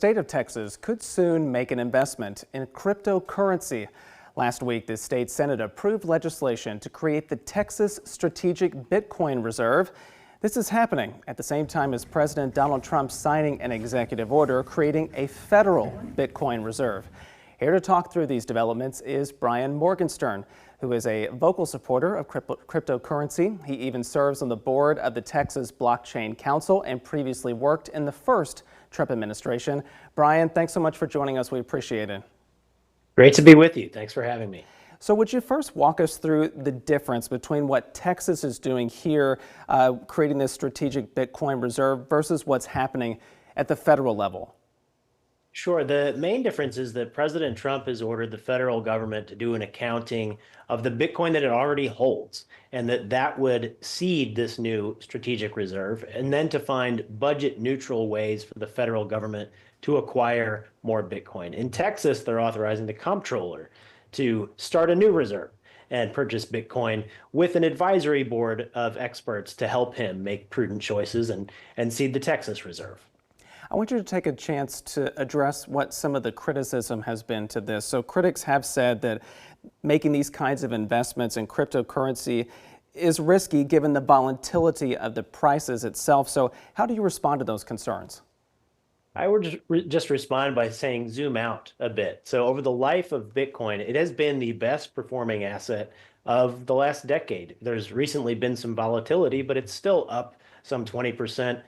The state of Texas could soon make an investment in cryptocurrency. Last week, the state Senate approved legislation to create the Texas Strategic Bitcoin Reserve. This is happening at the same time as President Donald Trump signing an executive order creating a federal Bitcoin reserve. Here to talk through these developments is Brian Morgenstern, who is a vocal supporter of cryptocurrency. He even serves on the board of the Texas Blockchain Council and previously worked in the first Trump administration. Brian, thanks so much for joining us. We appreciate it. Great to be with you. Thanks for having me. So would you first walk us through the difference between what Texas is doing here, creating this strategic Bitcoin reserve, versus what's happening at the federal level? Sure. The main difference is that President Trump has ordered the federal government to do an accounting of the Bitcoin that it already holds, and that would seed this new strategic reserve, and then to find budget neutral ways for the federal government to acquire more Bitcoin. In Texas, they're authorizing the comptroller to start a new reserve and purchase Bitcoin with an advisory board of experts to help him make prudent choices and seed the Texas reserve. I want you to take a chance to address what some of the criticism has been to this. So critics have said that making these kinds of investments in cryptocurrency is risky given the volatility of the prices itself. So how do you respond to those concerns? I would just respond by saying zoom out a bit. So over the life of Bitcoin, it has been the best performing asset of the last decade. There's recently been some volatility, but it's still up some 20%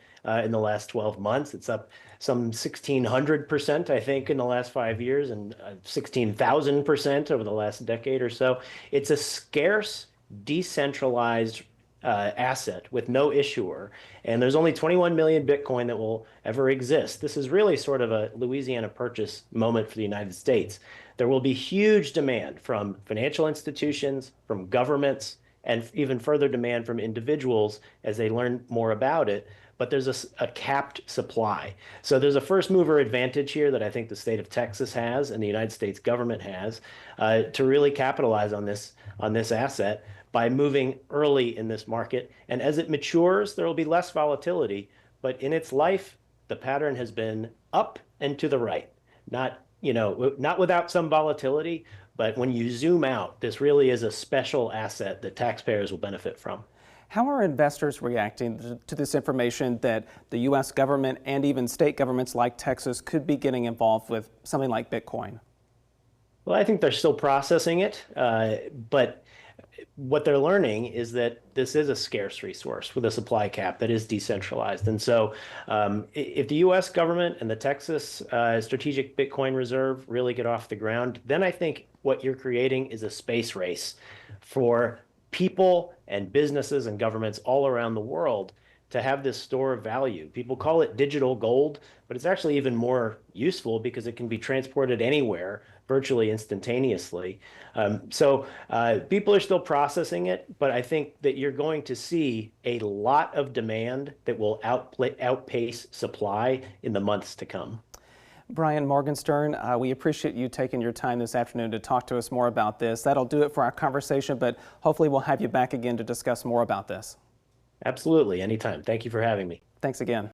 in the last 12 months. It's up some 1,600%, I think, in the last 5 years, and 16,000% over the last decade or so. It's a scarce, decentralized asset with no issuer, and there's only 21 million Bitcoin that will ever exist. This is really sort of a Louisiana Purchase moment for the United States. There will be huge demand from financial institutions, from governments, and even further demand from individuals as they learn more about it. But there's a capped supply. So there's a first mover advantage here that I think the state of Texas has and the United States government has to really capitalize on this asset by moving early in this market. And as it matures, there will be less volatility. But in its life, the pattern has been up and to the right. Not without some volatility, but when you zoom out, this really is a special asset that taxpayers will benefit from. How are investors reacting to this information that the U.S. government and even state governments like Texas could be getting involved with something like Bitcoin? Well, I think they're still processing it, but what they're learning is that this is a scarce resource with a supply cap that is decentralized. And so if the U.S. government and the Texas Strategic Bitcoin Reserve really get off the ground, then I think what you're creating is a space race for people and businesses and governments all around the world to have this store of value. People call it digital gold, but it's actually even more useful because it can be transported anywhere virtually instantaneously. So people are still processing it, but I think that you're going to see a lot of demand that will outpace supply in the months to come. Brian Morgenstern, we appreciate you taking your time this afternoon to talk to us more about this. That'll do it for our conversation, but hopefully we'll have you back again to discuss more about this. Absolutely, anytime. Thank you for having me. Thanks again.